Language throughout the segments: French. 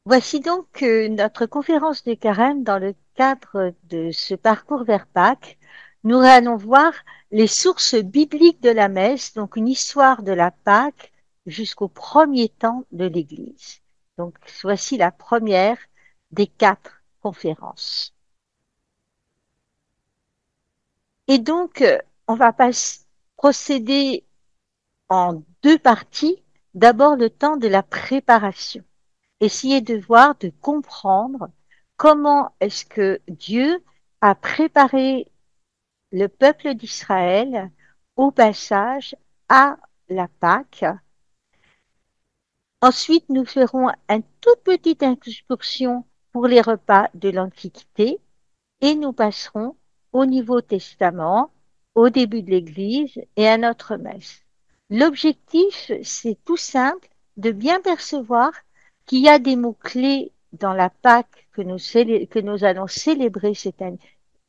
Voici donc notre conférence de carême dans le cadre de ce parcours vers Pâques. Nous allons voir les sources bibliques de la messe, donc une histoire de la Pâques jusqu'au premier temps de l'Église. Donc voici la première des 4 conférences. Et donc, on va procéder en 2 parties. D'abord le temps de la préparation. Essayer de voir, de comprendre comment est-ce que Dieu a préparé le peuple d'Israël au passage à la Pâque. Ensuite, nous ferons une toute petite excursion pour les repas de l'Antiquité et nous passerons au Nouveau Testament, au début de l'Église et à notre messe. L'objectif, c'est tout simple, de bien percevoir qu'il y a des mots-clés dans la Pâque que nous allons célébrer cette année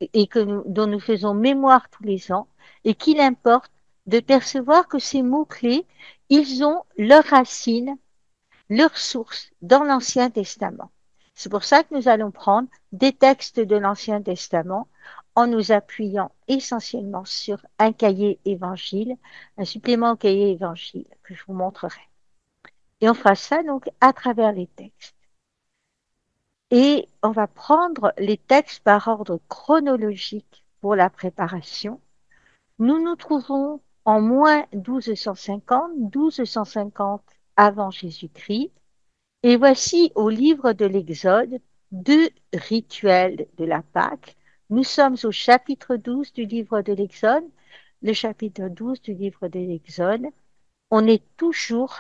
et dont nous faisons mémoire tous les ans, et qu'il importe de percevoir que ces mots-clés, ils ont leurs racines, leurs sources dans l'Ancien Testament. C'est pour ça que nous allons prendre des textes de l'Ancien Testament en nous appuyant essentiellement sur un cahier évangile, un supplément au cahier évangile que je vous montrerai. Et on fera ça donc à travers les textes. Et on va prendre les textes par ordre chronologique pour la préparation. Nous nous trouvons en moins 1250 avant Jésus-Christ. Et voici au livre de l'Exode 2 rituels de la Pâque. Nous sommes au chapitre 12 du livre de l'Exode. Le chapitre 12 du livre de l'Exode, on est toujours,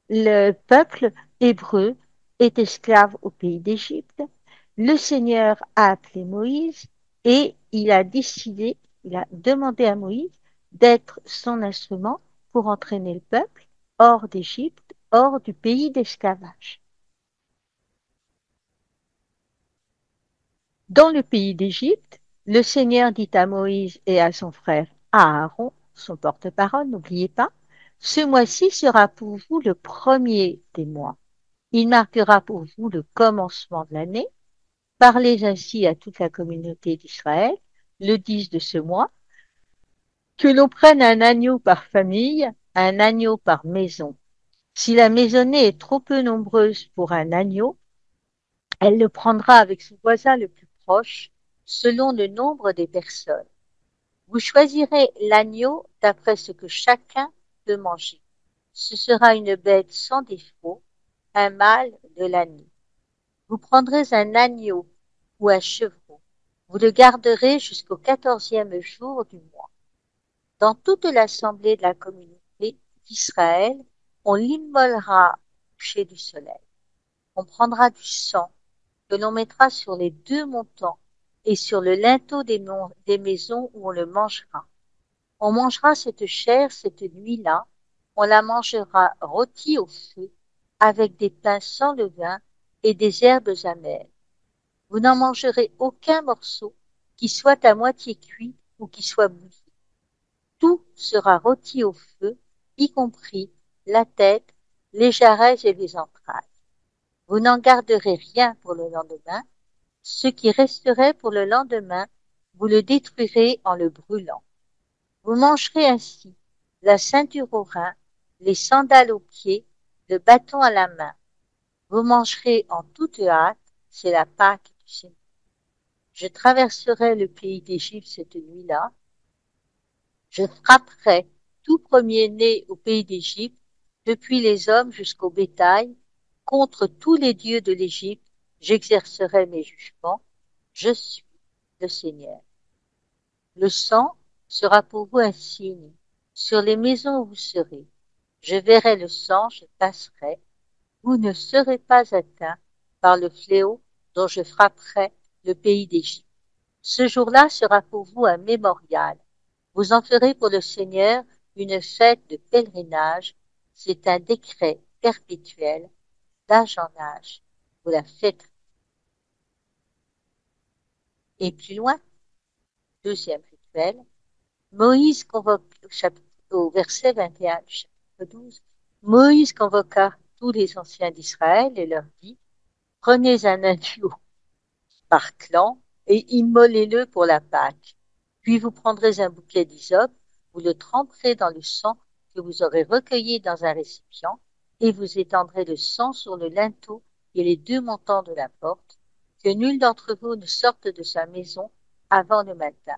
le peuple hébreu est esclave au pays d'Égypte. Le Seigneur a appelé Moïse et il a demandé à Moïse d'être son instrument pour entraîner le peuple hors d'Égypte, hors du pays d'esclavage. Dans le pays d'Égypte, le Seigneur dit à Moïse et à son frère Aaron, son porte-parole, n'oubliez pas, ce mois-ci sera pour vous le premier des mois. Il marquera pour vous le commencement de l'année. Parlez ainsi à toute la communauté d'Israël, le 10 de ce mois, que l'on prenne un agneau par famille, un agneau par maison. Si la maisonnée est trop peu nombreuse pour un agneau, elle le prendra avec son voisin le plus proche, selon le nombre des personnes. Vous choisirez l'agneau d'après ce que chacun peut manger. Ce sera une bête sans défaut, un mâle de l'année. Vous prendrez un agneau ou un chevreau. Vous le garderez jusqu'au 14e jour du mois. Dans toute l'assemblée de la communauté d'Israël, on l'immolera au coucher du soleil. On prendra du sang que l'on mettra sur les 2 montants et sur le linteau des maisons où on le mangera. On mangera cette chair cette nuit-là, on la mangera rôtie au feu, avec des pains sans levain et des herbes amères. Vous n'en mangerez aucun morceau qui soit à moitié cuit ou qui soit bouilli. Tout sera rôti au feu, y compris la tête, les jarrets et les entrailles. Vous n'en garderez rien pour le lendemain. Ce qui resterait pour le lendemain, vous le détruirez en le brûlant. Vous mangerez ainsi la ceinture au rein, les sandales aux pieds, le bâton à la main. Vous mangerez en toute hâte, c'est la Pâque du Seigneur. Je traverserai le pays d'Égypte cette nuit-là. Je frapperai tout premier-né au pays d'Égypte, depuis les hommes jusqu'au bétail, contre tous les dieux de l'Égypte, j'exercerai mes jugements. Je suis le Seigneur. Le sang sera pour vous un signe sur les maisons où vous serez. Je verrai le sang, je passerai. Vous ne serez pas atteints par le fléau dont je frapperai le pays d'Égypte. Ce jour-là sera pour vous un mémorial. Vous en ferez pour le Seigneur une fête de pèlerinage. C'est un décret perpétuel, d'âge en âge. Vous la fêterez. Et plus loin, deuxième rituel, Moïse convoque, au verset 21 du chapitre 12, Moïse convoqua tous les anciens d'Israël et leur dit, prenez un agneau par clan et immolez-le pour la Pâque. Puis vous prendrez un bouquet d'hysope, vous le tremperez dans le sang que vous aurez recueilli dans un récipient et vous étendrez le sang sur le linteau et les deux montants de la porte, que nul d'entre vous ne sorte de sa maison avant le matin.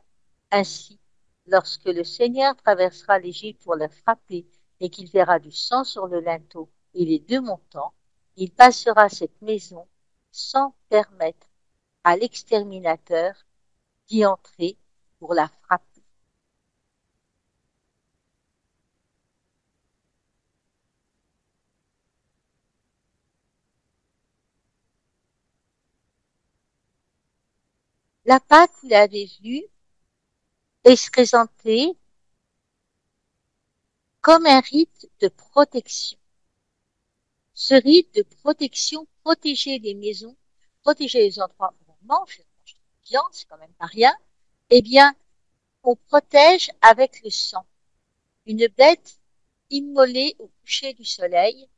Ainsi, lorsque le Seigneur traversera l'Égypte pour la frapper et qu'il verra du sang sur le linteau et les deux montants, il passera cette maison sans permettre à l'exterminateur d'y entrer pour la frapper. La Pâque, vous l'avez vu, est présentée comme un rite de protection. Ce rite de protection protégeait les maisons, protégeait les endroits où on mange de viande, c'est quand même pas rien. Eh bien, on protège avec le sang. Une bête immolée au coucher du soleil,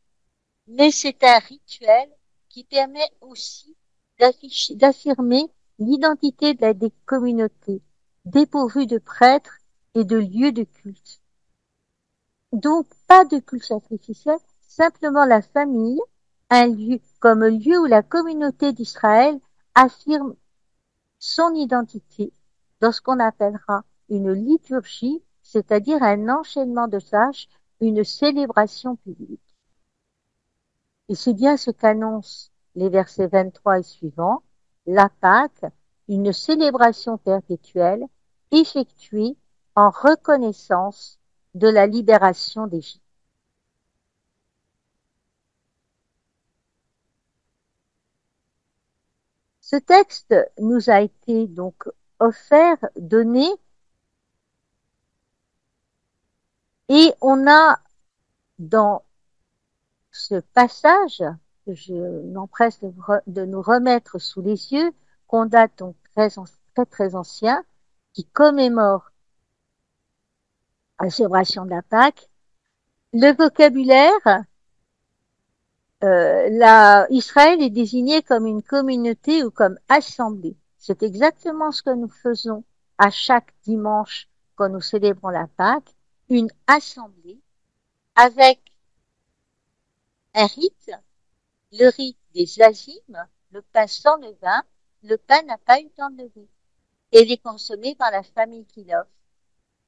mais c'est un rituel qui permet aussi d'affirmer l'identité des communautés, dépourvues de prêtres et de lieux de culte. Donc, pas de culte sacrificiel, simplement la famille, un lieu comme lieu où la communauté d'Israël affirme son identité dans ce qu'on appellera une liturgie, c'est-à-dire un enchaînement de tâches, une célébration publique. Et c'est bien ce qu'annoncent les versets 23 et suivants, la Pâque, une célébration perpétuelle effectuée en reconnaissance de la libération d'Égypte. Ce texte nous a été donc offert, donné, et on a dans ce passage que je m'empresse de nous remettre sous les yeux, qu'on date donc très ancien, qui commémore la célébration de la Pâque, le vocabulaire, Israël est désigné comme une communauté ou comme assemblée. C'est exactement ce que nous faisons à chaque dimanche quand nous célébrons la Pâque, une assemblée avec un rite, le rite des azimes, le pain sans levain, le pain n'a pas eu le temps de lever. Et il est consommé par la famille qui l'offre.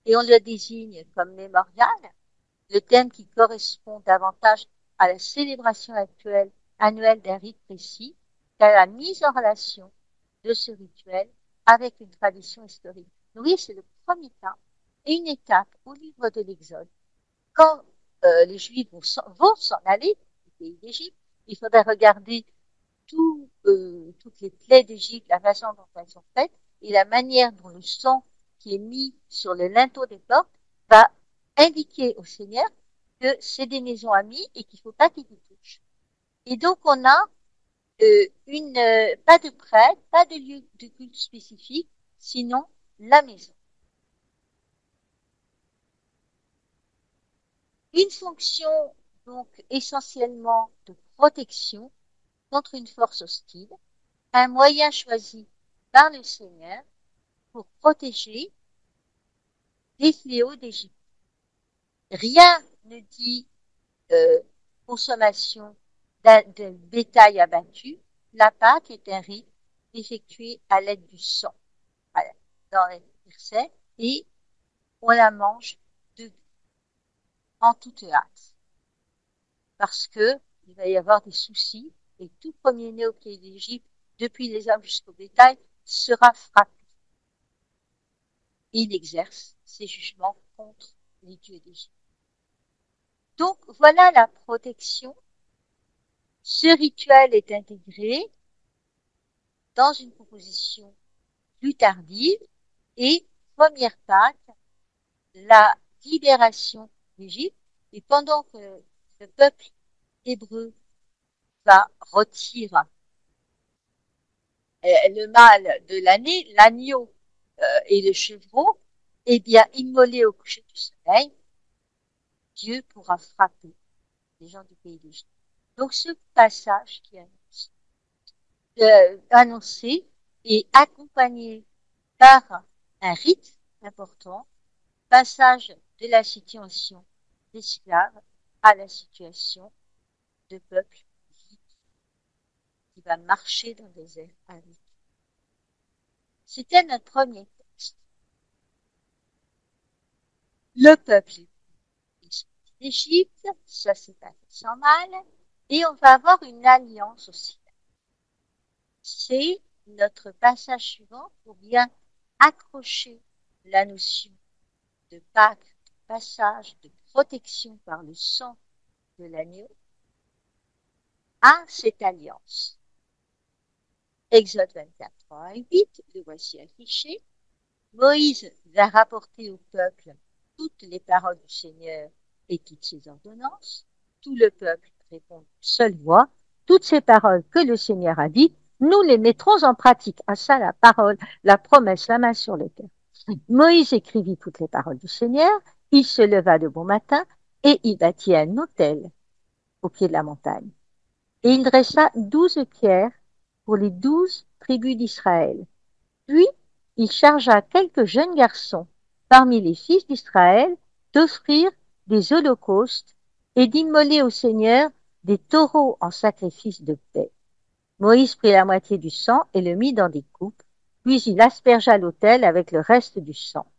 Et on le désigne comme mémorial, le thème qui correspond davantage à la célébration annuelle d'un rite précis qu'à la mise en relation de ce rituel avec une tradition historique. Oui, c'est le premier cas et une étape au livre de l'Exode. Quand les Juifs vont s'en aller du pays d'Égypte, il faudrait regarder toutes les plaies d'Égypte, la façon dont elles sont faites et la manière dont le sang qui est mis sur le linteau des portes va indiquer au Seigneur que c'est des maisons amies et qu'il ne faut pas qu'il y touche. Et donc on a pas de prêtre, pas de lieu de culte spécifique, sinon la maison. Une fonction donc essentiellement de protection contre une force hostile, un moyen choisi par le Seigneur pour protéger des fléaux d'Égypte. Rien ne dit consommation de bétail abattu. La Pâque est un rite effectué à l'aide du sang dans les versets et on la mange en toute hâte parce que il va y avoir des soucis et tout premier-né au pays d'Égypte, depuis les hommes jusqu'au bétail, sera frappé. Il exerce ses jugements contre les dieux d'Égypte. Donc voilà la protection. Ce rituel est intégré dans une composition plus tardive et première Pâque, la libération d'Égypte. Et pendant que le peuple hébreu va retirer le mâle de l'année, l'agneau et le chevreau, eh bien, immolé au coucher du soleil, Dieu pourra frapper les gens du pays d'Égypte. Donc ce passage qui est annoncé et accompagné par un rite important, passage de la situation d'esclave à la situation de peuple qui va marcher dans le désert avec. C'était notre premier texte. Le peuple d'Égypte, ça s'est passé sans mal, et on va avoir une alliance aussi. C'est notre passage suivant pour bien accrocher la notion de Pâques, de passage, de protection par le sang de l'agneau à cette alliance. Exode 24, 3 et 8, le voici affiché. Moïse va rapporter au peuple toutes les paroles du Seigneur et toutes ses ordonnances. Tout le peuple répond d'une seule voix. Toutes ces paroles que le Seigneur a dites, nous les mettrons en pratique. À ça, la parole, la promesse, la main sur le cœur. Moïse écrivit toutes les paroles du Seigneur. Il se leva de bon matin et il bâtit un autel au pied de la montagne. Et il dressa 12 pierres pour les 12 tribus d'Israël. Puis, il chargea quelques jeunes garçons parmi les fils d'Israël d'offrir des holocaustes et d'immoler au Seigneur des taureaux en sacrifice de paix. Moïse prit la moitié du sang et le mit dans des coupes, puis il aspergea l'autel avec le reste du sang.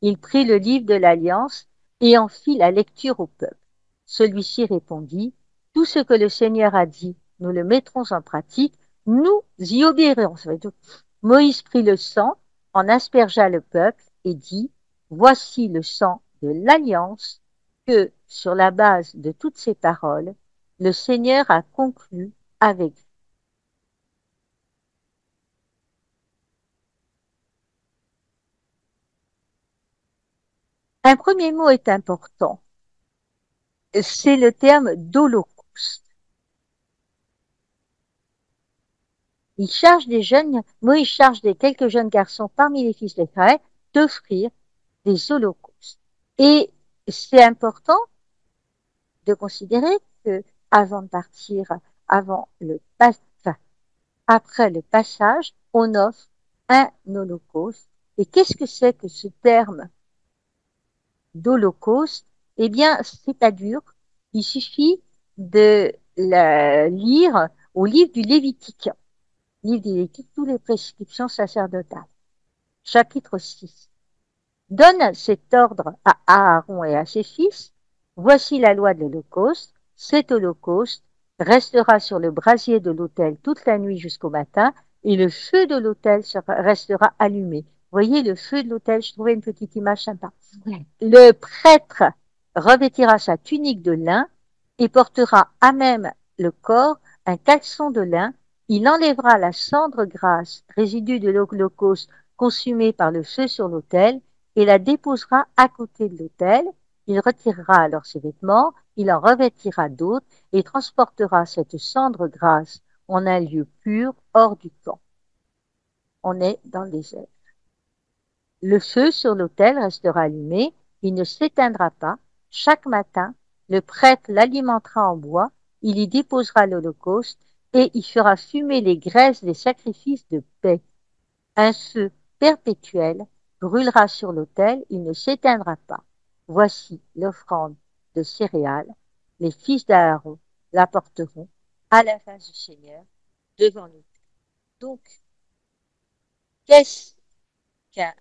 Il prit le livre de l'Alliance et en fit la lecture au peuple. Celui-ci répondit, « Tout ce que le Seigneur a dit, nous le mettrons en pratique, nous y obéirons. » Moïse prit le sang, en aspergea le peuple et dit, « Voici le sang de l'Alliance que, sur la base de toutes ces paroles, le Seigneur a conclu avec vous. » Un premier mot est important. C'est le terme d'holocauste. Moïse charge quelques jeunes garçons parmi les fils d'Israël d'offrir des holocaustes. Et c'est important de considérer que avant de partir, après le passage, on offre un holocauste. Et qu'est-ce que c'est que ce terme d'holocauste? Eh bien, c'est pas dur. Il suffit de lire au livre du Lévitique. Livre du Lévitique, toutes les prescriptions sacerdotales. Chapitre 6. Donne cet ordre à Aaron et à ses fils. Voici la loi de l'Holocauste. Cet holocauste restera sur le brasier de l'autel toute la nuit jusqu'au matin et le feu de l'autel restera allumé. Vous voyez le feu de l'autel, je trouvais une petite image sympa. Le prêtre revêtira sa tunique de lin et portera à même le corps un caleçon de lin. Il enlèvera la cendre grasse, résidu de l'holocauste consumé par le feu sur l'autel, et la déposera à côté de l'autel. Il retirera alors ses vêtements, il en revêtira d'autres et transportera cette cendre grasse en un lieu pur hors du camp. On est dans le désert. Le feu sur l'autel restera allumé, il ne s'éteindra pas. Chaque matin, le prêtre l'alimentera en bois, il y déposera l'holocauste et il fera fumer les graisses des sacrifices de paix. Un feu perpétuel brûlera sur l'autel, il ne s'éteindra pas. Voici l'offrande de céréales. Les fils d'Aaron l'apporteront à la face du Seigneur devant l'autel. Donc, qu'est-ce qu'un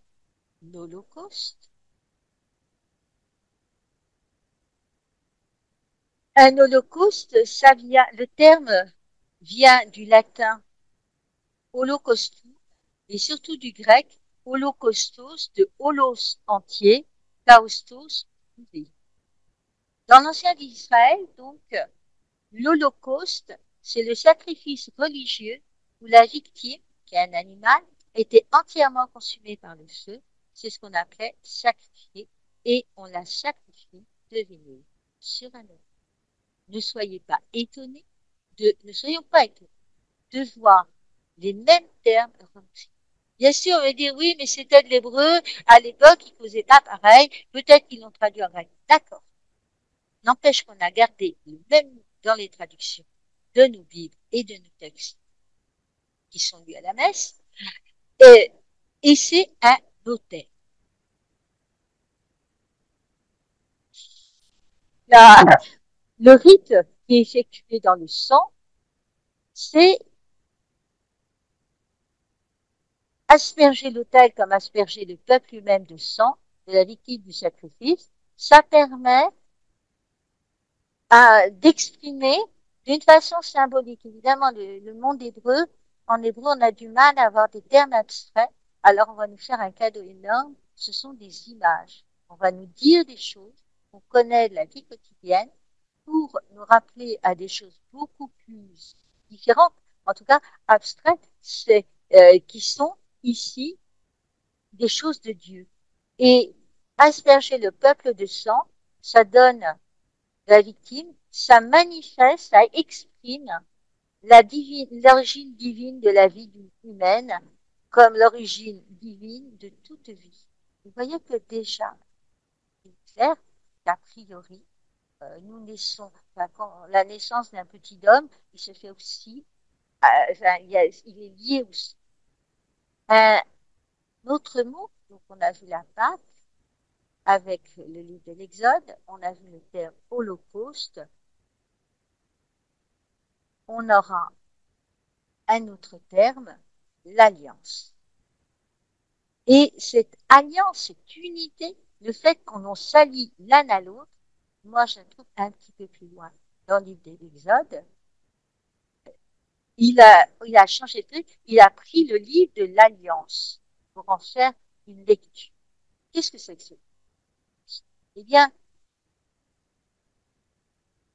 holocauste? Un holocauste, le terme vient du latin holocaustum et surtout du grec holocaustos, de holos entier, kaustos, boulet. Dans l'ancien d'Israël, donc, l'holocauste, c'est le sacrifice religieux où la victime, qui est un animal, était entièrement consumée par le feu. C'est ce qu'on appelait sacrifier. Et on l'a sacrifié, devinez, sur un autel. Ne soyons pas étonnés de voir les mêmes termes repris. Bien sûr, on va dire oui, mais c'était de l'hébreu, à l'époque, ils faisaient pas pareil, peut-être qu'ils l'ont traduit en grec. D'accord. N'empêche qu'on a gardé le même dans les traductions. de nos Bibles et de nos textes qui sont lus à la messe, et, et c'est un autel. Le rite qui est effectué dans le sang, c'est asperger l'autel comme asperger le peuple lui-même de sang, de la victime du sacrifice. Ça permet d'exprimer d'une façon symbolique. Évidemment, le monde hébreu, en hébreu, on a du mal à avoir des termes abstraits. Alors, on va nous faire un cadeau énorme. Ce sont des images. On va nous dire des choses qu'on connaît de la vie quotidienne pour nous rappeler à des choses beaucoup plus différentes, en tout cas abstraites, qui sont ici des choses de Dieu. Et asperger le peuple de sang, ça donne la victime, ça manifeste, ça exprime l'origine divine de la vie humaine comme l'origine divine de toute vie. Vous voyez que déjà, il est clair qu'a priori, nous naissons, enfin, quand la naissance d'un petit homme, il se fait aussi, enfin, il est lié aussi. Un autre mot, donc on a vu la Pâque, avec le livre de l'Exode, on a vu le terme holocauste, on aura un autre terme, l'alliance. Et cette alliance, cette unité, le fait qu'on s'allie l'un à l'autre, moi je trouve un petit peu plus loin dans le livre de l'Exode, il a changé de truc, il a pris le livre de l'alliance pour en faire une lecture. Qu'est-ce que c'est que ça? Eh bien,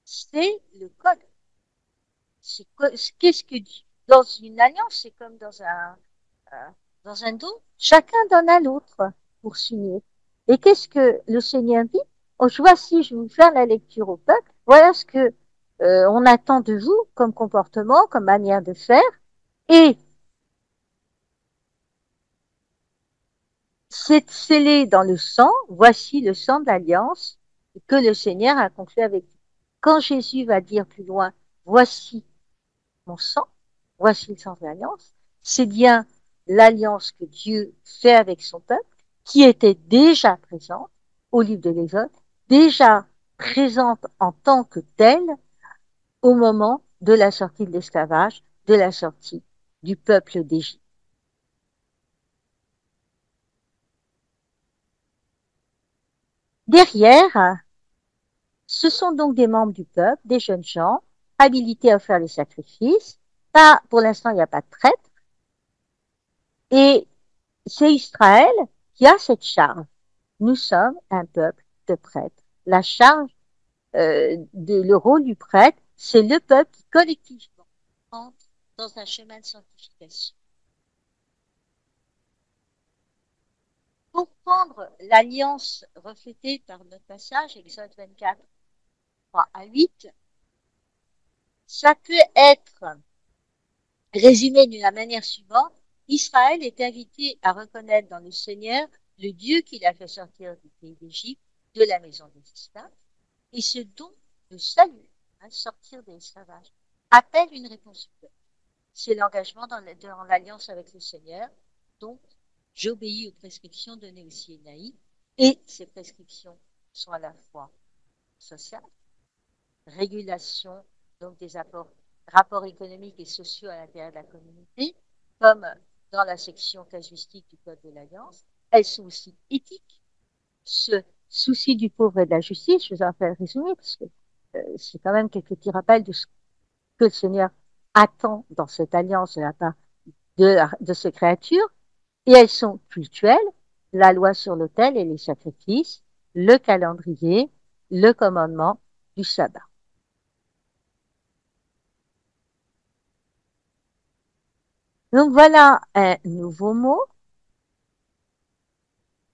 c'est le code. Qu'est-ce que dit? Dans une alliance, c'est comme dans un don, chacun donne à l'autre pour s'unir. Et qu'est-ce que le Seigneur dit? Oh, voici, je vais vous faire la lecture au peuple. Voilà ce que on attend de vous comme comportement, comme manière de faire. Et c'est scellé dans le sang. Voici le sang de l'alliance que le Seigneur a conclu avec vous. Quand Jésus va dire plus loin, voici mon sang, voici le sang de l'alliance, c'est bien l'alliance que Dieu fait avec son peuple, qui était déjà présente au livre de l'Exode, déjà présente en tant que telle au moment de la sortie de l'esclavage, de la sortie du peuple d'Égypte. Derrière, ce sont donc des membres du peuple, des jeunes gens, habilités à faire les sacrifices. Là, pour l'instant, il n'y a pas de prêtre. Et c'est Israël qui a cette charge. Nous sommes un peuple de prêtres. La charge, le rôle du prêtre, c'est le peuple qui collectivement entre dans un chemin de sanctification. Pour prendre l'alliance reflétée par notre passage, Exode 24, 3 à 8, ça peut être résumé de la manière suivante. Israël est invité à reconnaître dans le Seigneur le Dieu qui l'a fait sortir du pays d'Égypte, de la maison des esclaves, et ce don de salut, sortir de l'esclavage, appelle une réponse du peuple. C'est l'engagement dans l'alliance avec le Seigneur. Donc, j'obéis aux prescriptions données au Sinaï, et ces prescriptions sont à la fois sociales, régulation, donc des rapports économiques et sociaux à l'intérieur de la communauté, comme dans la section casuistique du Code de l'Alliance. Elles sont aussi éthiques. Ce souci du pauvre et de la justice, je vous en fais le résumé, parce que c'est quand même quelques petits rappels de ce que le Seigneur attend dans cette alliance de la part de ces créatures. Et elles sont cultuelles, la loi sur l'autel et les sacrifices, le calendrier, le commandement du sabbat. Donc voilà un nouveau mot,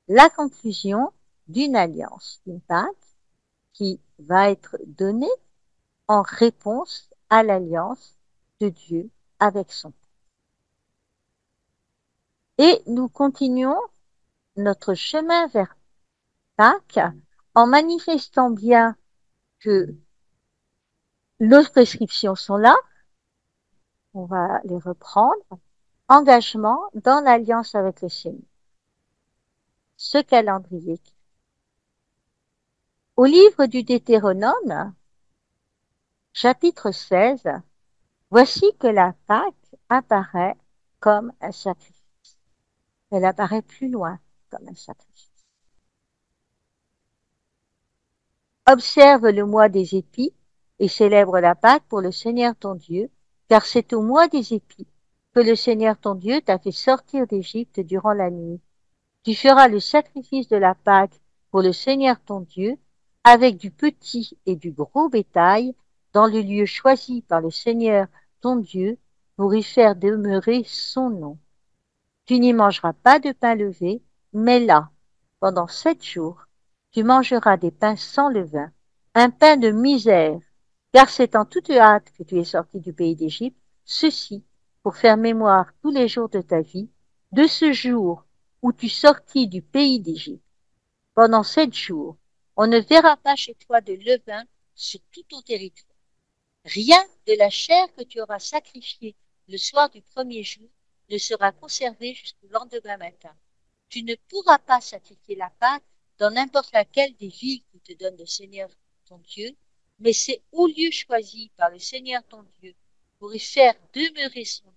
la conclusion d'une alliance, d'une pacte qui va être donnée en réponse à l'alliance de Dieu avec son peuple. Et nous continuons notre chemin vers Pâques en manifestant bien que nos prescriptions sont là, on va les reprendre. Engagement dans l'alliance avec le Seigneur. Ce calendrier. Au livre du Deutéronome, chapitre 16, voici que la Pâque apparaît comme un sacrifice. Elle apparaît plus loin comme un sacrifice. Observe le mois des épis et célèbre la Pâque pour le Seigneur ton Dieu, car c'est au mois des épis que le Seigneur ton Dieu t'a fait sortir d'Égypte durant la nuit. Tu feras le sacrifice de la Pâque pour le Seigneur ton Dieu, avec du petit et du gros bétail, dans le lieu choisi par le Seigneur ton Dieu, pour y faire demeurer son nom. Tu n'y mangeras pas de pain levé, mais là, pendant 7 jours, tu mangeras des pains sans levain, un pain de misère, car c'est en toute hâte que tu es sorti du pays d'Égypte, ceci pour faire mémoire tous les jours de ta vie, de ce jour où tu sortis du pays d'Égypte. Pendant 7 jours, on ne verra pas chez toi de levain sur tout ton territoire. Rien de la chair que tu auras sacrifiée le soir du premier jour ne sera conservé jusqu'au lendemain matin. Tu ne pourras pas sacrifier la Pâque dans n'importe laquelle des villes que te donne le Seigneur ton Dieu, mais c'est au lieu choisi par le Seigneur ton Dieu pour y faire demeurer son nom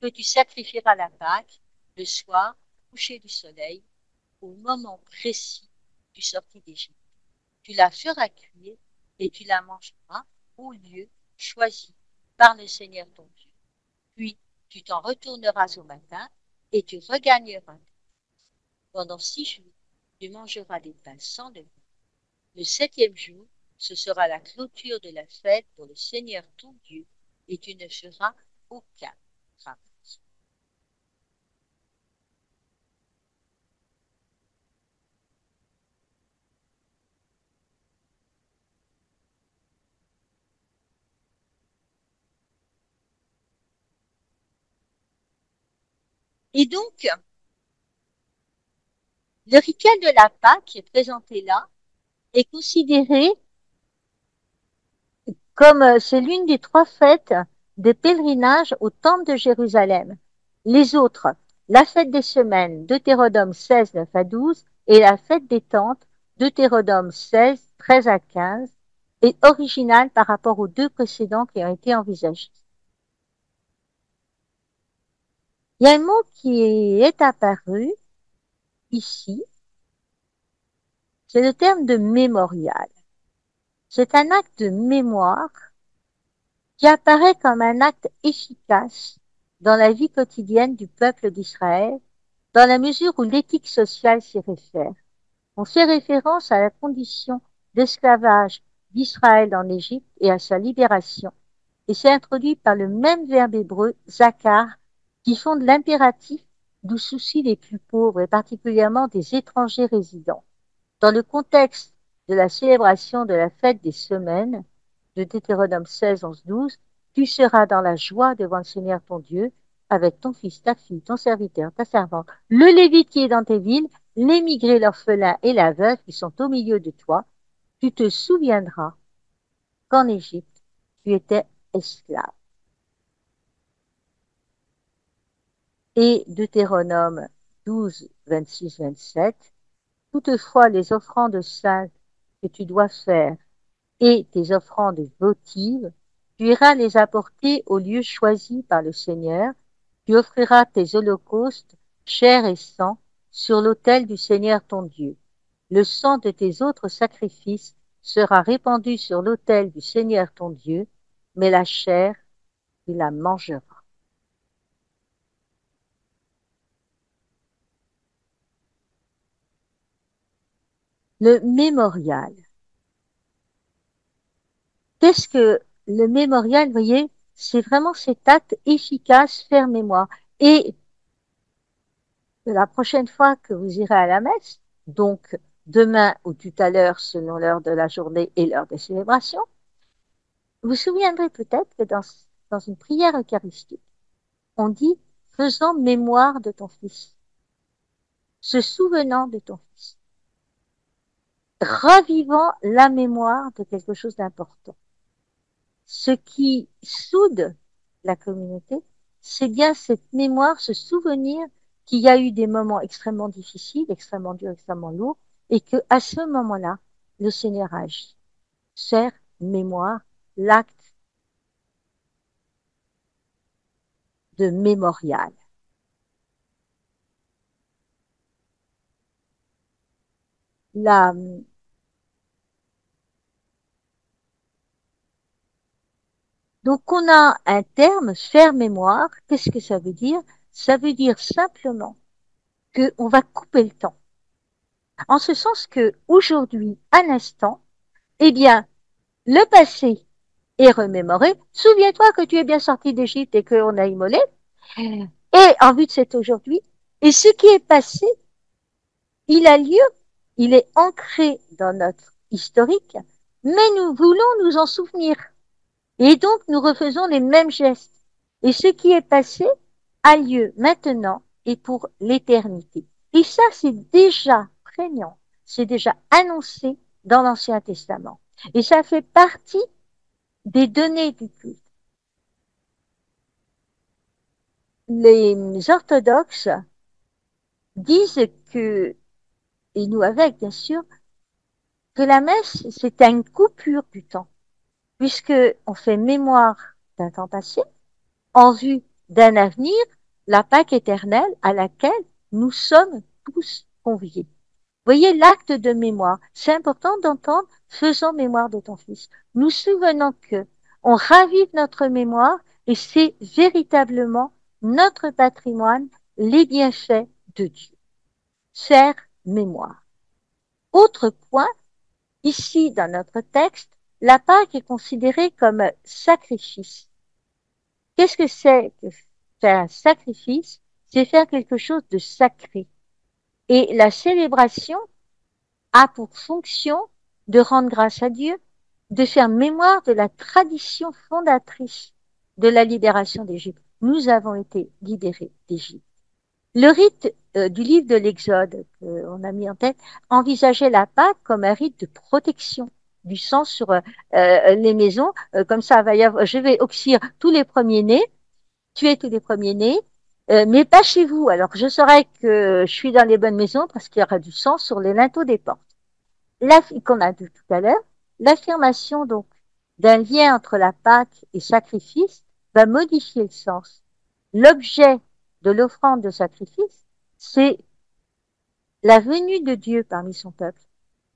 que tu sacrifieras la Pâque le soir, au coucher du soleil, au moment précis du sortie d'Égypte. Tu la feras cuire et tu la mangeras au lieu choisi par le Seigneur ton Dieu. Puis tu t'en retourneras au matin et tu regagneras. Pendant 6 jours, tu mangeras des pains sans levain. Le 7e jour, ce sera la clôture de la fête pour le Seigneur ton Dieu, et tu ne feras aucun travail. Et donc, le rituel de la Pâque qui est présenté là est considéré comme c'est l'une des 3 fêtes des pèlerinages au temple de Jérusalem. Les autres, la fête des semaines, Deutéronome 16, 9 à 12, et la fête des tentes, Deutéronome 16, 13 à 15, est originale par rapport aux 2 précédents qui ont été envisagés. Il y a un mot qui est apparu ici, c'est le terme de mémorial. C'est un acte de mémoire qui apparaît comme un acte efficace dans la vie quotidienne du peuple d'Israël, dans la mesure où l'éthique sociale s'y réfère. On fait référence à la condition d'esclavage d'Israël en Égypte et à sa libération, et c'est introduit par le même verbe hébreu, zakar, qui fonde l'impératif du souci des plus pauvres et particulièrement des étrangers résidents. Dans le contexte de la célébration de la fête des semaines, de Deutéronome 16, 11, 12, tu seras dans la joie devant le Seigneur ton Dieu, avec ton fils, ta fille, ton serviteur, ta servante, le Lévite qui est dans tes villes, l'émigré, l'orphelin et la veuve qui sont au milieu de toi. Tu te souviendras qu'en Égypte, tu étais esclave. Et Deutéronome 12, 26, 27, toutefois les offrandes saintes que tu dois faire et tes offrandes votives, tu iras les apporter au lieu choisi par le Seigneur, tu offriras tes holocaustes, chair et sang, sur l'autel du Seigneur ton Dieu. Le sang de tes autres sacrifices sera répandu sur l'autel du Seigneur ton Dieu, mais la chair, tu la mangeras. Le mémorial. Qu'est-ce que le mémorial, vous voyez, c'est vraiment cet acte efficace, faire mémoire. Et la prochaine fois que vous irez à la messe, donc demain ou tout à l'heure selon l'heure de la journée et l'heure des célébrations, vous vous souviendrez peut-être que dans une prière eucharistique, on dit faisant mémoire de ton fils, se souvenant de ton fils, ravivant la mémoire de quelque chose d'important. Ce qui soude la communauté, c'est bien cette mémoire, ce souvenir qu'il y a eu des moments extrêmement difficiles, extrêmement durs, extrêmement lourds, et que à ce moment-là, le Seigneur agit. Chère mémoire, l'acte de mémorial. La, donc on a un terme, faire mémoire. Qu'est-ce que ça veut dire? Ça veut dire simplement qu'on va couper le temps. En ce sens que aujourd'hui, à l'instant, eh bien, le passé est remémoré. Souviens-toi que tu es bien sorti d'Égypte et qu'on a immolé. Et en vue de cet aujourd'hui, et ce qui est passé, il a lieu, il est ancré dans notre historique, mais nous voulons nous en souvenir. Et donc, nous refaisons les mêmes gestes. Et ce qui est passé a lieu maintenant et pour l'éternité. Et ça, c'est déjà prégnant, c'est déjà annoncé dans l'Ancien Testament. Et ça fait partie des données du culte. Les orthodoxes disent que, et nous avec bien sûr, que la messe, c'est une coupure du temps, puisque on fait mémoire d'un temps passé en vue d'un avenir, la Pâque éternelle à laquelle nous sommes tous conviés. Voyez l'acte de mémoire. C'est important d'entendre faisons mémoire de ton fils. Nous souvenons que on ravive notre mémoire et c'est véritablement notre patrimoine, les bienfaits de Dieu. Chère mémoire. Autre point, ici dans notre texte, la Pâque est considérée comme sacrifice. Qu'est-ce que c'est que faire un sacrifice? C'est faire quelque chose de sacré. Et la célébration a pour fonction de rendre grâce à Dieu, de faire mémoire de la tradition fondatrice de la libération d'Égypte. Nous avons été libérés d'Égypte. Le rite du livre de l'Exode qu'on a mis en tête envisageait la Pâque comme un rite de protection du sang sur les maisons. Comme ça, va y avoir, je vais oxyre tous les premiers-nés, tuer tous les premiers-nés, mais pas chez vous. Alors, je saurai que je suis dans les bonnes maisons parce qu'il y aura du sang sur les linteaux des portes. Qu'on a vu tout à l'heure, l'affirmation donc d'un lien entre la Pâque et sacrifice va modifier le sens. L'objet de l'offrande de sacrifice, c'est la venue de Dieu parmi son peuple.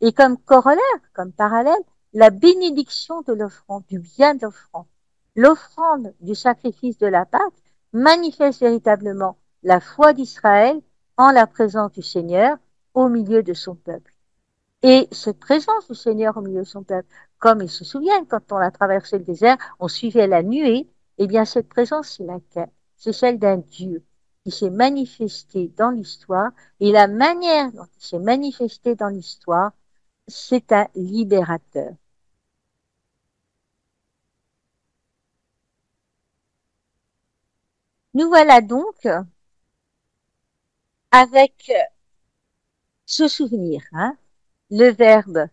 Et comme corollaire, comme parallèle, la bénédiction de l'offrande, du bien de l'offrande. L'offrande du sacrifice de la Pâque manifeste véritablement la foi d'Israël en la présence du Seigneur au milieu de son peuple. Et cette présence du Seigneur au milieu de son peuple, comme ils se souviennent, quand on a traversé le désert, on suivait la nuée, eh bien cette présence, c'est laquelle? C'est celle d'un Dieu qui s'est manifesté dans l'histoire, et la manière dont il s'est manifesté dans l'histoire, c'est un libérateur. Nous voilà donc avec ce souvenir, hein, le verbe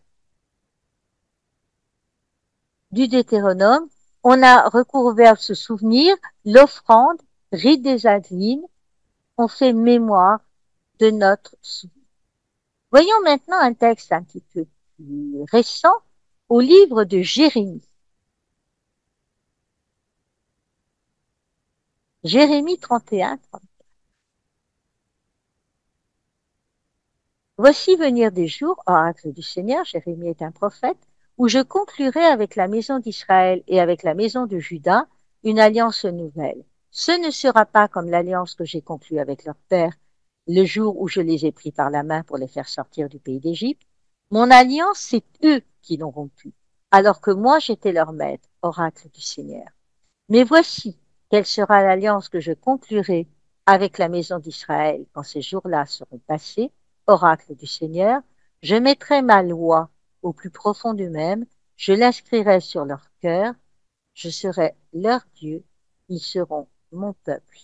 du Deutéronome, on a recours au verbe se souvenir, l'offrande, rite des Advines, on fait mémoire de notre souvenir. Voyons maintenant un texte un petit peu plus récent au livre de Jérémie. Jérémie 31. Voici venir des jours, oracle du Seigneur, Jérémie est un prophète, où je conclurai avec la maison d'Israël et avec la maison de Juda une alliance nouvelle. Ce ne sera pas comme l'alliance que j'ai conclue avec leur père le jour où je les ai pris par la main pour les faire sortir du pays d'Égypte. Mon alliance, c'est eux qui l'ont rompue, alors que moi j'étais leur maître, oracle du Seigneur. Mais voici quelle sera l'alliance que je conclurai avec la maison d'Israël quand ces jours-là seront passés, oracle du Seigneur. Je mettrai ma loi au plus profond d'eux-mêmes, je l'inscrirai sur leur cœur, je serai leur Dieu, ils seront mon peuple.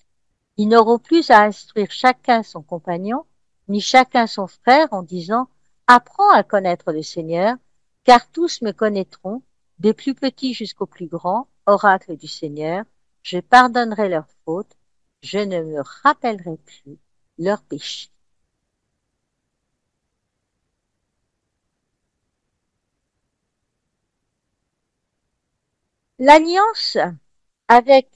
Ils n'auront plus à instruire chacun son compagnon, ni chacun son frère en disant apprends à connaître le Seigneur, car tous me connaîtront, des plus petits jusqu'aux plus grands, oracle du Seigneur. je pardonnerai leurs fautes, je ne me rappellerai plus leurs péchés. L'alliance avec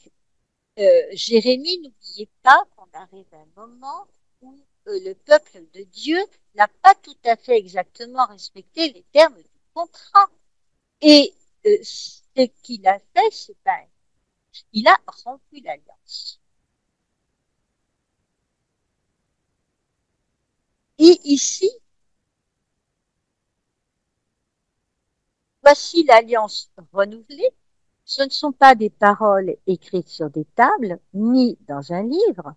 Jérémie, n'oubliez pas qu'on arrive à un moment où le peuple de Dieu n'a pas tout à fait exactement respecté les termes du contrat. Et ce qu'il a fait, c'est pas, il a rompu l'alliance. Et ici, voici l'alliance renouvelée. Ce ne sont pas des paroles écrites sur des tables, ni dans un livre,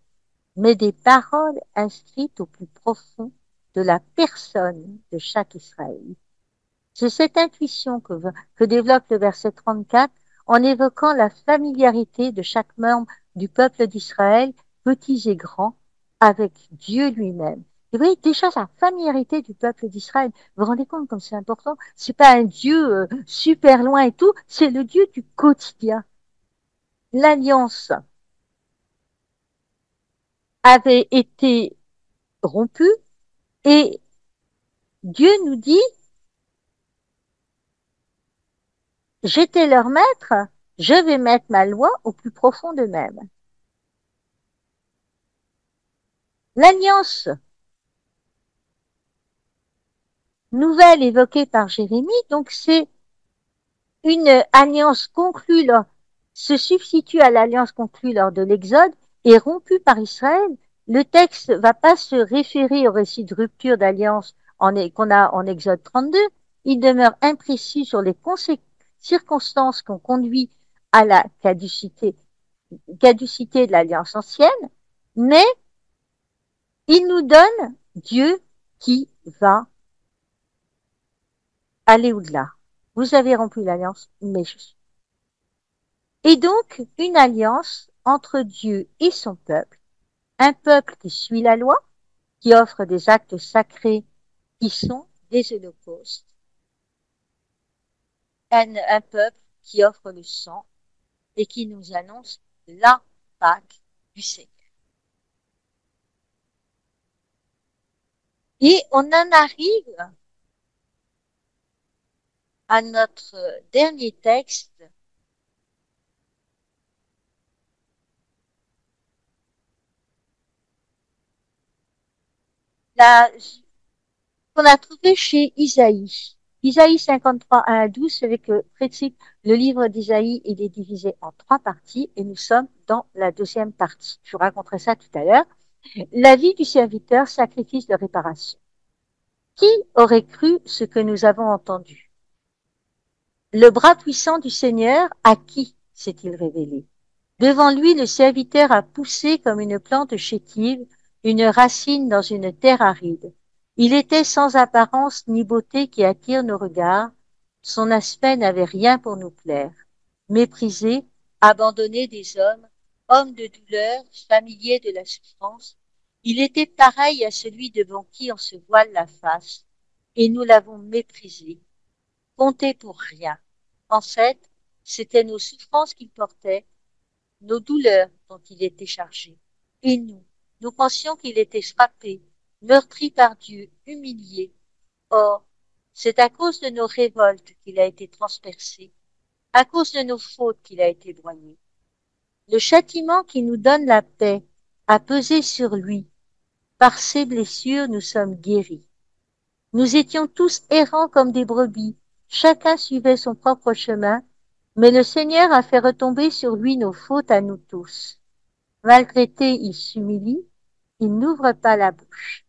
mais des paroles inscrites au plus profond de la personne de chaque Israélite. C'est cette intuition que développe le verset 34 en évoquant la familiarité de chaque membre du peuple d'Israël, petits et grands, avec Dieu lui-même. Et vous voyez, déjà, la familiarité du peuple d'Israël, vous vous rendez compte comme c'est important? C'est pas un Dieu super loin et tout, c'est le Dieu du quotidien. L'alliance avait été rompue et Dieu nous dit, j'étais leur maître, je vais mettre ma loi au plus profond d'eux-mêmes. L'alliance nouvelle évoquée par Jérémie, donc c'est une alliance conclue, se substitue à l'alliance conclue lors de l'Exode et rompue par Israël. Le texte ne va pas se référer au récit de rupture d'alliance qu'on a en Exode 32. Il demeure imprécis sur les circonstances qui ont conduit à la caducité de l'alliance ancienne, mais il nous donne Dieu qui va aller au-delà. Vous avez rompu l'alliance, mais je suis. Et donc, une alliance entre Dieu et son peuple, un peuple qui suit la loi, qui offre des actes sacrés qui sont des holocaustes, un peuple qui offre le sang et qui nous annonce la Pâque du Seigneur. Et on en arrive à notre dernier texte. Qu'on a trouvé chez Isaïe. Isaïe 53, 1 à 12, c'est avec Frédéric, le livre d'Isaïe, il est divisé en 3 parties et nous sommes dans la deuxième partie. Je vous raconterai ça tout à l'heure. La vie du serviteur, sacrifice de réparation. Qui aurait cru ce que nous avons entendu? Le bras puissant du Seigneur, à qui s'est-il révélé? Devant lui, le serviteur a poussé comme une plante chétive, une racine dans une terre aride. Il était sans apparence ni beauté qui attire nos regards. Son aspect n'avait rien pour nous plaire. Méprisé, abandonné des hommes, homme de douleur, familier de la souffrance, il était pareil à celui devant qui on se voile la face, et nous l'avons méprisé, compté pour rien. En fait, c'étaient nos souffrances qu'il portait, nos douleurs dont il était chargé. Et nous pensions qu'il était frappé, meurtri par Dieu, humilié. Or, c'est à cause de nos révoltes qu'il a été transpercé, à cause de nos fautes qu'il a été broyé. Le châtiment qui nous donne la paix a pesé sur lui. Par ses blessures, nous sommes guéris. Nous étions tous errants comme des brebis, chacun suivait son propre chemin, mais le Seigneur a fait retomber sur lui nos fautes à nous tous. Maltraité, il s'humilie, il n'ouvre pas la bouche.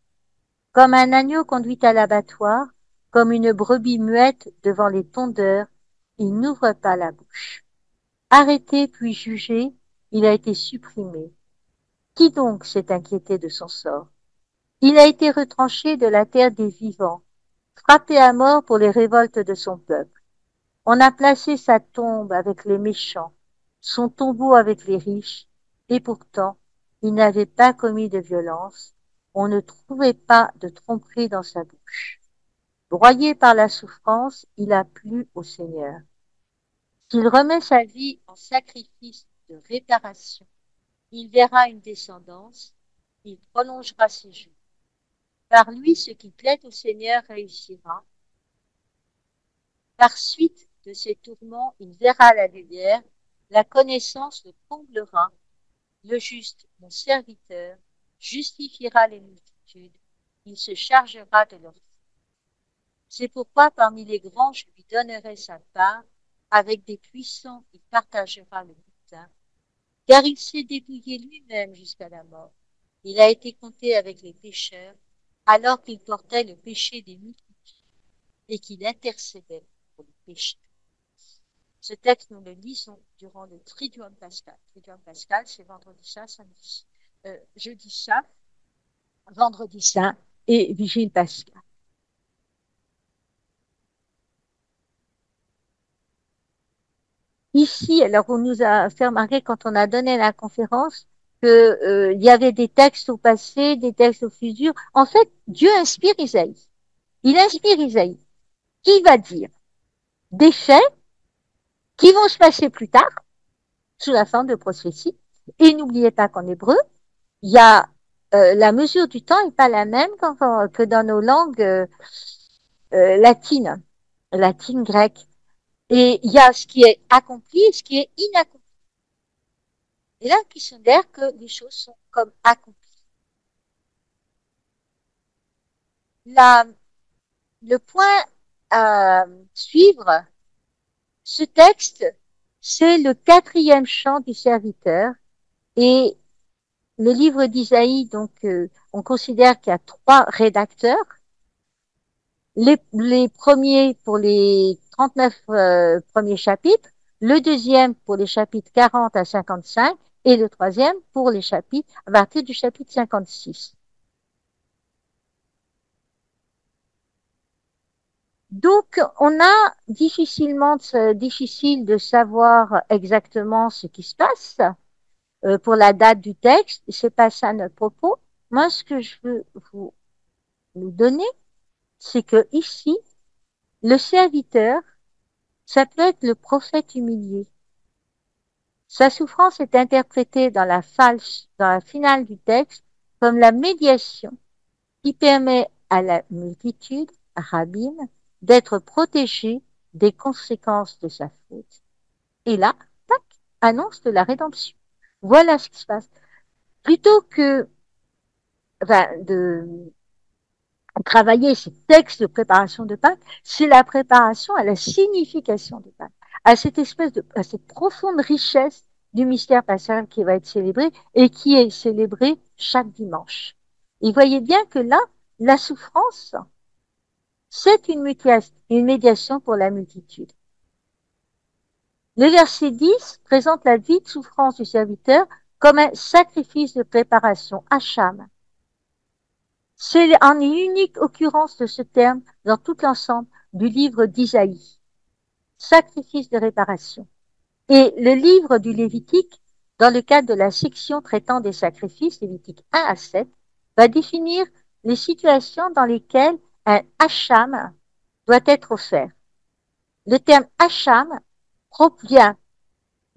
Comme un agneau conduit à l'abattoir, comme une brebis muette devant les tondeurs, il n'ouvre pas la bouche. Arrêté puis jugé, il a été supprimé. Qui donc s'est inquiété de son sort? Il a été retranché de la terre des vivants, frappé à mort pour les révoltes de son peuple. On a placé sa tombe avec les méchants, son tombeau avec les riches, et pourtant, il n'avait pas commis de violence, on ne trouvait pas de tromperie dans sa bouche. Broyé par la souffrance, il a plu au Seigneur. S'il remet sa vie en sacrifice de réparation. Il verra une descendance, il prolongera ses jours. Par lui, ce qui plaît au Seigneur réussira. Par suite de ses tourments, il verra la lumière, la connaissance le comblera. Le juste, mon serviteur, justifiera les multitudes, il se chargera de leur vie. C'est pourquoi parmi les grands, je lui donnerai sa part, avec des puissants, il partagera le butin, car il s'est dépouillé lui-même jusqu'à la mort. Il a été compté avec les pécheurs, alors qu'il portait le péché des multitudes et qu'il intercédait pour les pécheurs. Ce texte, nous le lisons durant le Triduum Pascal. Triduum Pascal, c'est vendredi saint, samedi, jeudi saint, vendredi saint et vigile pascal. Ici, alors on nous a fait remarquer quand on a donné la conférence que il y avait des textes au passé, des textes au futur. En fait, Dieu inspire Isaïe. Il inspire Isaïe qui va dire des faits qui vont se passer plus tard sous la forme de prophétie. Et n'oubliez pas qu'en hébreu, il y a la mesure du temps n'est pas la même que dans nos langues latines, latine, grecque. Et il y a ce qui est accompli et ce qui est inaccompli. Et là, qui considère que les choses sont comme accomplies. Le point à suivre, ce texte, c'est le 4e chant du serviteur. Et le livre d'Isaïe, donc, on considère qu'il y a 3 rédacteurs. Les premiers pour les 39 premiers chapitres, le deuxième pour les chapitres 40 à 55 et le troisième pour les chapitres à partir du chapitre 56. Donc, on a difficile de savoir exactement ce qui se passe pour la date du texte. C'est pas ça notre propos. Moi, ce que je veux vous donner, c'est que ici, le serviteur, ça peut être le prophète humilié. Sa souffrance est interprétée dans la finale du texte comme la médiation qui permet à la multitude, rabbine, d'être protégée des conséquences de sa faute. Et là, tac, annonce de la rédemption. Voilà ce qui se passe. Plutôt que de travailler ces textes de préparation de Pâques, c'est la préparation à la signification de Pâques, à cette profonde richesse du mystère pascal qui va être célébré et qui est célébré chaque dimanche. Et voyez bien que là, la souffrance, c'est une médiation pour la multitude. Le verset 10 présente la vie de souffrance du serviteur comme un sacrifice de préparation, Hacham. C'est en unique occurrence de ce terme dans tout l'ensemble du livre d'Isaïe, sacrifice de réparation. Et le livre du Lévitique, dans le cadre de la section traitant des sacrifices, Lévitique 1 à 7, va définir les situations dans lesquelles un hacham doit être offert. Le terme hacham provient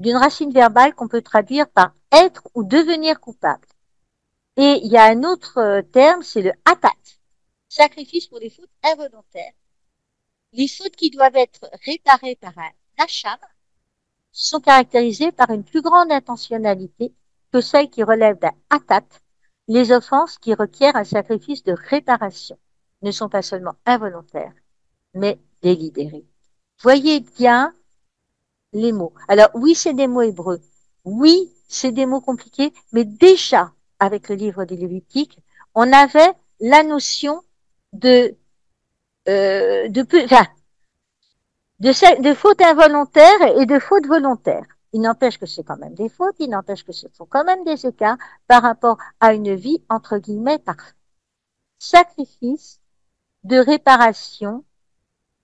d'une racine verbale qu'on peut traduire par être ou devenir coupable. Et il y a un autre terme, c'est le hatat, sacrifice pour les fautes involontaires. Les fautes qui doivent être réparées par un hacham sont caractérisées par une plus grande intentionnalité que celles qui relèvent d'un hatat. Les offenses qui requièrent un sacrifice de réparation ne sont pas seulement involontaires, mais délibérées. Voyez bien les mots. Alors oui, c'est des mots hébreux. Oui, c'est des mots compliqués, mais déjà, avec le livre du Lévitique, on avait la notion de faute involontaire et de faute volontaire. Il n'empêche que c'est quand même des fautes, il n'empêche que ce sont quand même des écarts par rapport à une vie, entre guillemets, parfaite. Sacrifice de réparation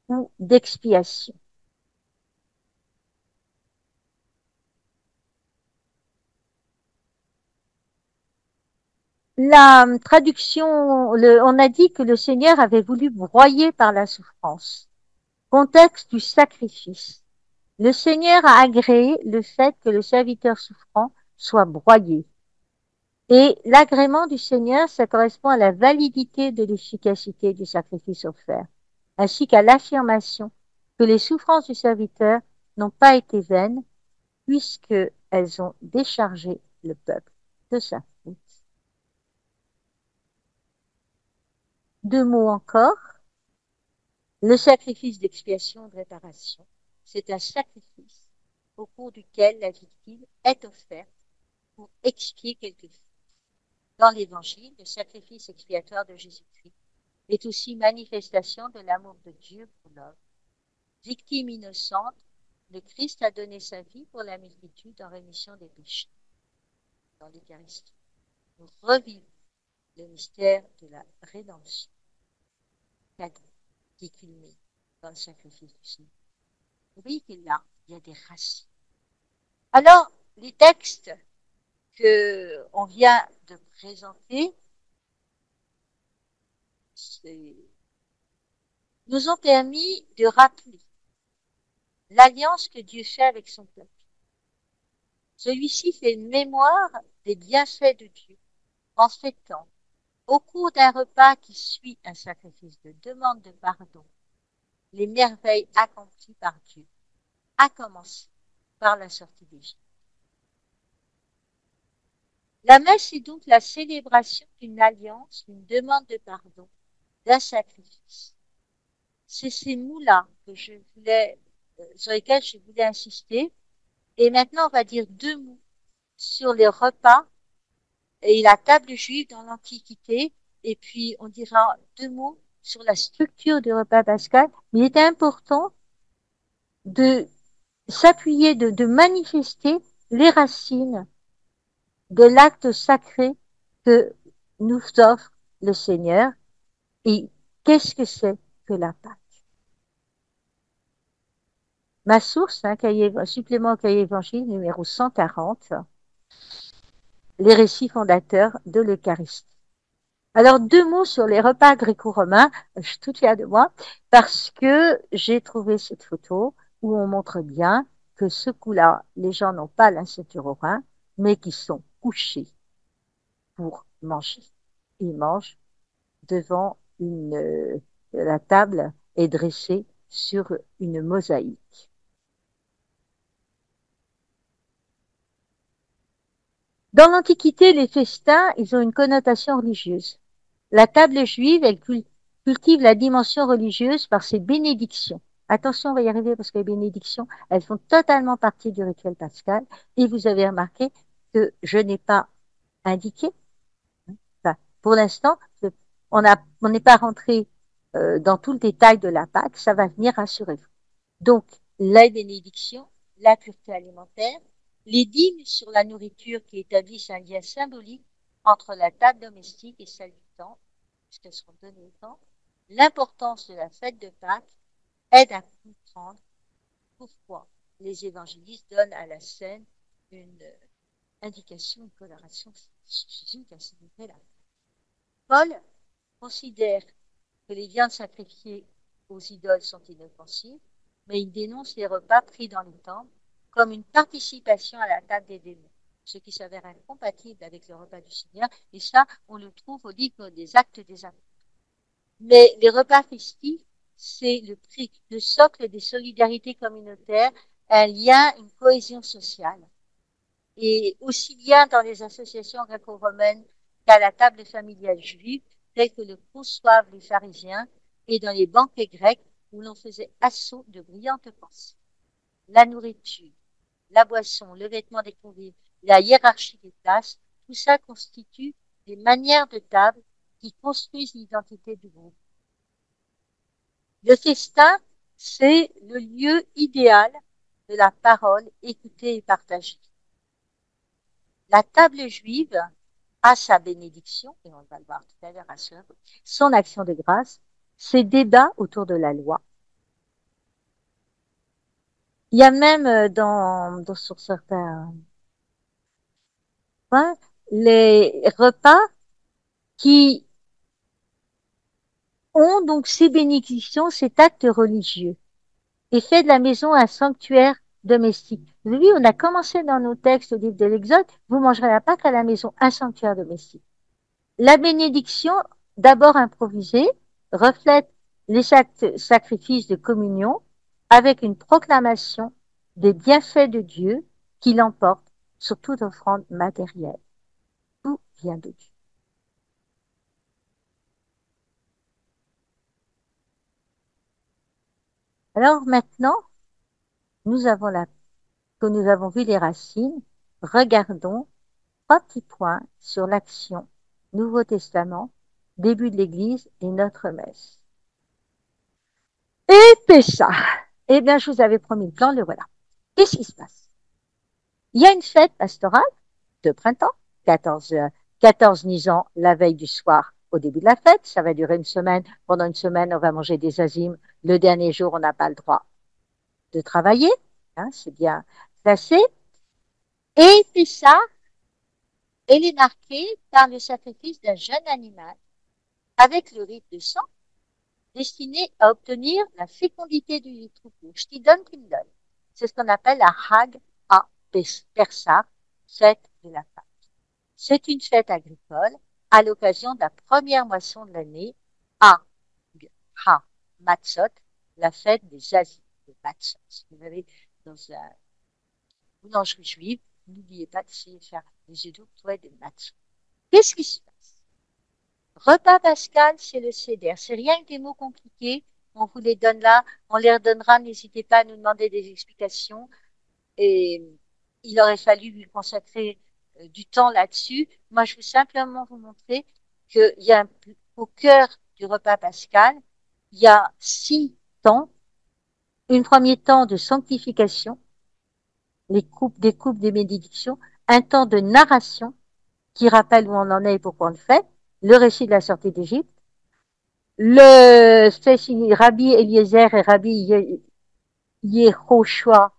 ou d'expiation. La traduction, on a dit que le Seigneur avait voulu broyer par la souffrance. Contexte du sacrifice. Le Seigneur a agréé le fait que le serviteur souffrant soit broyé. Et l'agrément du Seigneur, ça correspond à la validité de l'efficacité du sacrifice offert, ainsi qu'à l'affirmation que les souffrances du serviteur n'ont pas été vaines, puisqu'elles ont déchargé le peuple de sa faute. Deux mots encore. Le sacrifice d'expiation de réparation, c'est un sacrifice au cours duquel la victime est offerte pour expier quelque chose. Dans l'Évangile, le sacrifice expiatoire de Jésus-Christ est aussi manifestation de l'amour de Dieu pour l'homme. Victime innocente, le Christ a donné sa vie pour la multitude en rémission des péchés. Dans l'Eucharistie, nous revivons le mystère de la rédemption, qui culmine dans le sacrifice du Seigneur. Vous voyez que là, il y a des racines. Alors, les textes qu'on vient de présenter nous ont permis de rappeler l'alliance que Dieu fait avec son peuple. Celui-ci fait mémoire des bienfaits de Dieu en fêtant, au cours d'un repas qui suit un sacrifice de demande de pardon, les merveilles accomplies par Dieu, à commencer par la sortie d'Égypte. La messe est donc la célébration d'une alliance, d'une demande de pardon, d'un sacrifice. C'est ces mots-là que sur lesquels je voulais insister. Et maintenant, on va dire deux mots sur les repas et la table juive dans l'Antiquité. Et puis, on dira deux mots sur la structure du repas pascal. Mais il est important de s'appuyer, de manifester les racines de l'acte sacré que nous offre le Seigneur. Et qu'est-ce que c'est que la Pâque? Ma source, supplément au cahier évangile numéro 140, les récits fondateurs de l'Eucharistie. Alors, deux mots sur les repas gréco-romains. Je suis toute fière de moi parce que j'ai trouvé cette photo où on montre bien que ce coup-là, les gens n'ont pas la ceinture au rein, mais qui sont couchés pour manger. Ils mangent devant la table est dressée sur une mosaïque. Dans l'Antiquité, les festins, ils ont une connotation religieuse. La table juive, elle cultive la dimension religieuse par ses bénédictions. Attention, on va y arriver parce que les bénédictions, elles font totalement partie du rituel pascal. Et vous avez remarqué que je n'ai pas indiqué. Enfin, pour l'instant, on n'est pas rentré dans tout le détail de la Pâque. Ça va venir, rassurez-vous. Donc, la bénédiction, la pureté alimentaire, les dîmes sur la nourriture qui établissent un lien symbolique entre la table domestique et celle du temple, puisqu'elles seront données au temple, l'importance de la fête de Pâques aide à comprendre pourquoi les évangélistes donnent à la scène une indication, une coloration Jésus qui a célébré la fête. Paul considère que les viandes sacrifiées aux idoles sont inoffensives, mais il dénonce les repas pris dans les temples comme une participation à la table des démons, ce qui s'avère incompatible avec le repas du Seigneur, et ça, on le trouve au livre des Actes des Apôtres. Mais les repas festifs, c'est le socle des solidarités communautaires, un lien, une cohésion sociale. Et aussi bien dans les associations gréco-romaines qu'à la table familiale juive, telle que le conçoivent les pharisiens, et dans les banquets grecs où l'on faisait assaut de brillantes pensées. La nourriture, la boisson, le vêtement des convives, la hiérarchie des places, tout ça constitue des manières de table qui construisent l'identité du groupe. Le festin, c'est le lieu idéal de la parole écoutée et partagée. La table juive a sa bénédiction, et on va le voir tout à l'heure à son action de grâce, ses débats autour de la loi. Il y a même sur certains points les repas qui ont donc ces bénédictions, cet acte religieux, et fait de la maison un sanctuaire domestique. Vous avez vu, on a commencé dans nos textes au livre de l'Exode, vous mangerez la Pâque à la maison, un sanctuaire domestique. La bénédiction, d'abord improvisée, reflète les sacrifices de communion avec une proclamation des bienfaits de Dieu qui l'emporte sur toute offrande matérielle. Tout vient de Dieu. Alors maintenant, que nous avons vu les racines, regardons trois petits points sur l'action Nouveau Testament, début de l'Église et notre messe. Et Pessa. Eh bien, je vous avais promis le plan, le voilà. Qu'est-ce qui se passe? Il y a une fête pastorale de printemps, 14 Nisan, la veille du soir au début de la fête. Ça va durer une semaine. Pendant une semaine, on va manger des azimes. Le dernier jour, on n'a pas le droit de travailler. Hein, c'est bien placé. Et Pessa, elle est marquée par le sacrifice d'un jeune animal avec le rite de sang destiné à obtenir la fécondité du troupeau. Je t'y donne, tu me donnes. C'est ce qu'on appelle la Hag à Persa, fête de la Pâque. C'est une fête agricole à l'occasion de la première moisson de l'année à Ha Matzot, la fête des Aziz, de Matzot. Si vous avez dans une boulangerie juive, n'oubliez pas d'essayer de faire des œufs d'où des Matzot. Qu'est-ce qui se passe? Repas pascal, c'est le Seder. C'est rien que des mots compliqués. On vous les donne là. On les redonnera. N'hésitez pas à nous demander des explications. Et il aurait fallu lui consacrer du temps là-dessus. Moi, je veux simplement vous montrer qu'il y a au cœur du repas pascal, il y a 6 temps. Un premier temps de sanctification, des coupes, des bénédictions. Un temps de narration qui rappelle où on en est et pourquoi on le fait. Le récit de la sortie d'Égypte. Le Rabbi Eliezer et Rabbi Yehoshua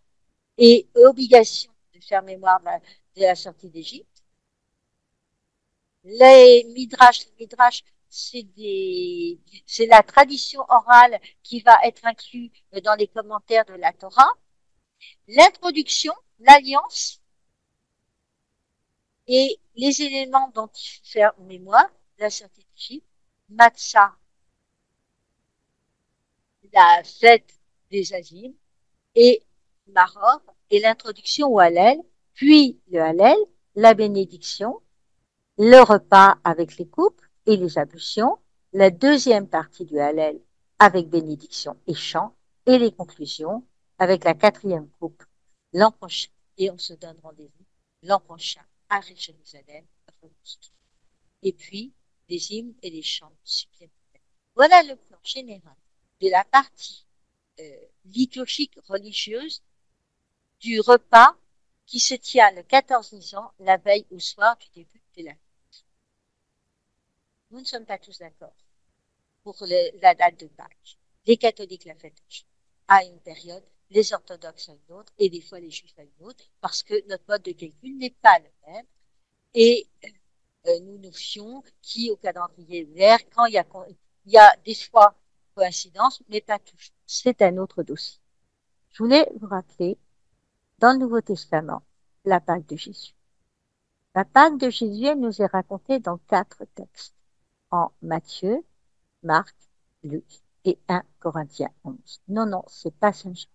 et obligation de faire mémoire de la sortie d'Égypte. Les midrash, c'est la tradition orale qui va être inclue dans les commentaires de la Torah. L'introduction, l'alliance et les éléments dont il faut faire mémoire de la sortie d'Égypte, Matzah, la fête des Azimes, et Maror, et l'introduction au Hallel, puis le Hallel, la bénédiction, le repas avec les coupes et les ablutions, la deuxième partie du Hallel avec bénédiction et chant, et les conclusions avec la quatrième coupe l'an prochain. Et on se donne rendez-vous l'an prochain à Jérusalem. Et puis, les hymnes et les chants supplémentaires. Voilà le plan général de la partie liturgique religieuse du repas qui se tient le 14 Nisan, la veille au soir du début de la fête. Nous ne sommes pas tous d'accord pour la date de Pâques. Les catholiques la fêtent à une période, les orthodoxes à une autre, et des fois les juifs à une autre, parce que notre mode de calcul n'est pas le même. Et nous nous fions qui au calendrier vert, quand il y a des fois coïncidence, mais pas toujours. C'est un autre dossier. Je voulais vous rappeler, dans le Nouveau Testament, la Pâque de Jésus. La Pâque de Jésus, elle nous est racontée dans 4 textes, en Matthieu, Marc, Luc et 1 Corinthiens 11. Non, c'est pas Saint Jean.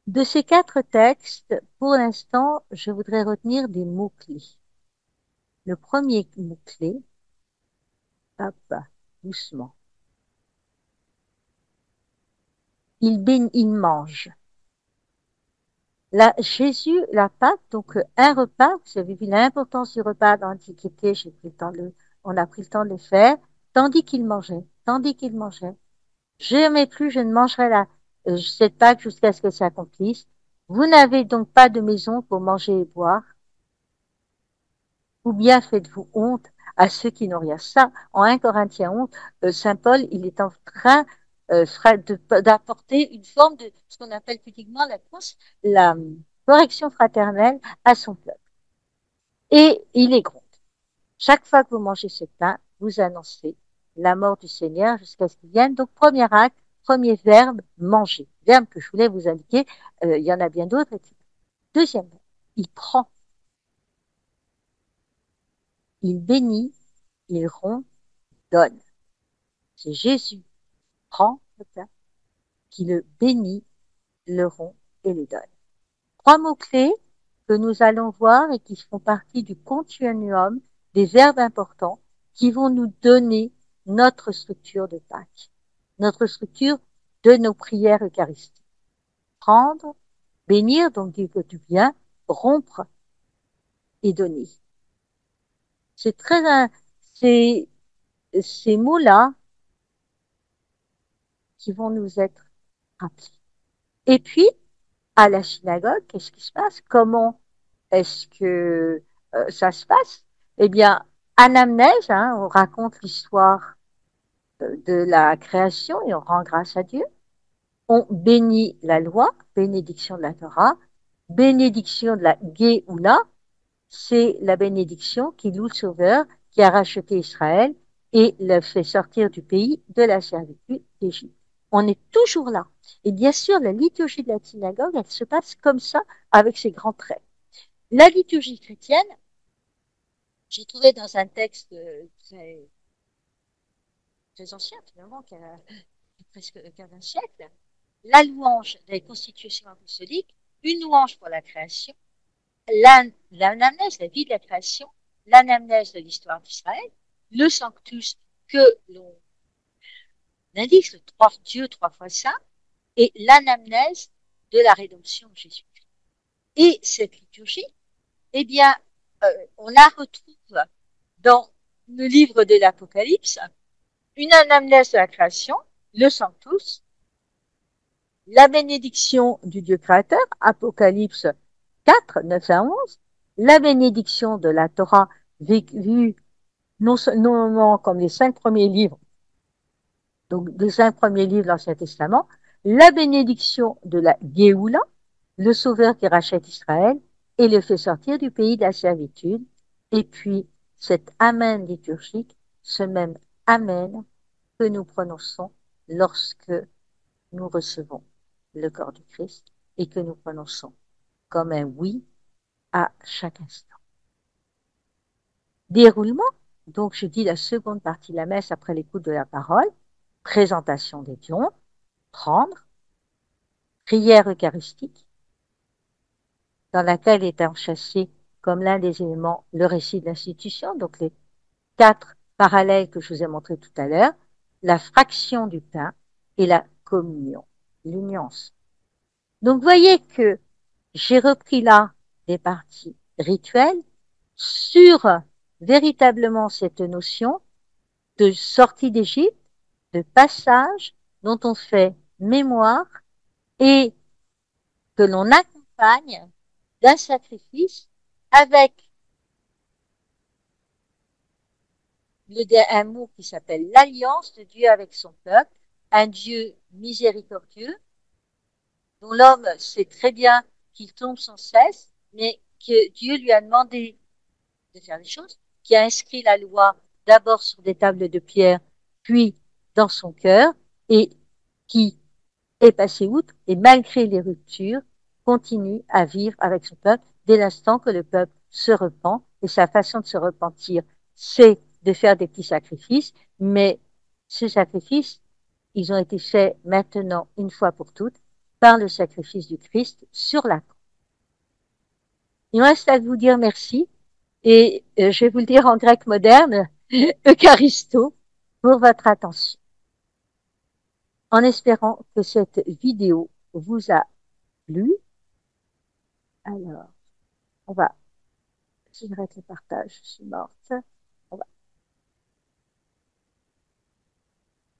De ces 4 textes, pour l'instant, je voudrais retenir des mots-clés. Le premier mot-clé, hop, doucement. Il mange. Jésus, la Pâque, donc un repas, vous avez vu l'importance du repas dans l'Antiquité, on a pris le temps de le faire, tandis qu'il mangeait. Jamais plus je ne mangerai cette Pâque jusqu'à ce que ça accomplisse. Vous n'avez donc pas de maison pour manger et boire, ou bien faites-vous honte à ceux qui n'ont rien. Ça, en 1 Corinthiens 11, Saint Paul, il est en train d'apporter une forme de ce qu'on appelle publiquement la correction fraternelle à son peuple. Et il est gronde. Chaque fois que vous mangez ce pain, vous annoncez la mort du Seigneur jusqu'à ce qu'il vienne. Donc, premier acte, premier verbe manger. Verbe que je voulais vous indiquer, il y en a bien d'autres. Deuxième verbe, il prend, il bénit, il rompt, donne. C'est Jésus qui prend le pain, qui le bénit, le rompt et le donne. Trois mots-clés que nous allons voir et qui font partie du continuum des verbes importants qui vont nous donner notre structure de Pâques, notre structure de nos prières eucharistiques. Prendre, bénir, donc dire que du bien, rompre et donner. C'est très, c'est ces mots-là qui vont nous être rappelés. Et puis, à la synagogue, qu'est-ce qui se passe? Comment est-ce que ça se passe? Eh bien, anamnèse, hein, on raconte l'histoire de la création et on rend grâce à Dieu. On bénit la loi, bénédiction de la Torah, bénédiction de la Géoula, c'est la bénédiction qui loue le Sauveur, qui a racheté Israël et le fait sortir du pays de la servitude d'Égypte. On est toujours là. Et bien sûr, la liturgie de la synagogue, elle se passe comme ça, avec ses grands traits. La liturgie chrétienne, j'ai trouvé dans un texte très, très ancien, finalement, qui a presque 15 siècles, la louange des constitutions apostoliques, une louange pour la création, l'anamnèse, la vie de la création, l'anamnèse de l'histoire d'Israël, le sanctus que l'on indique, le Dieu trois fois saint, et l'anamnèse de la rédemption de Jésus. Et cette liturgie, eh bien, on la retrouve dans le livre de l'Apocalypse, une anamnèse de la création, le sanctus, la bénédiction du Dieu créateur, Apocalypse 4, 9 à 11, la bénédiction de la Torah vue non seulement comme les 5 premiers livres, donc les 5 premiers livres de l'Ancien Testament, la bénédiction de la Géoula, le Sauveur qui rachète Israël et le fait sortir du pays de la servitude, et puis cet Amen liturgique, ce même Amen que nous prononçons lorsque nous recevons le corps du Christ et que nous prononçons comme un oui à chaque instant. Déroulement, donc je dis la seconde partie de la messe après l'écoute de la parole, présentation des dons, prendre, prière eucharistique, dans laquelle est enchâssé comme l'un des éléments le récit de l'institution, donc les 4 parallèles que je vous ai montrés tout à l'heure, la fraction du pain et la communion, l'union. Donc, voyez que j'ai repris là des parties rituelles sur véritablement cette notion de sortie d'Égypte, de passage dont on fait mémoire et que l'on accompagne d'un sacrifice avec un mot qui s'appelle l'alliance de Dieu avec son peuple, un Dieu miséricordieux, dont l'homme sait très bien qu'il tombe sans cesse, mais que Dieu lui a demandé de faire les choses, qui a inscrit la loi d'abord sur des tables de pierre, puis dans son cœur, et qui est passé outre, et malgré les ruptures, continue à vivre avec son peuple dès l'instant que le peuple se repent, et sa façon de se repentir, c'est de faire des petits sacrifices, mais ces sacrifices, ils ont été faits maintenant, une fois pour toutes, par le sacrifice du Christ sur la croix. Il me reste à vous dire merci, et je vais vous le dire en grec moderne, Eucharisto, pour votre attention. En espérant que cette vidéo vous a plu. Alors, j'arrête le partage, je suis morte.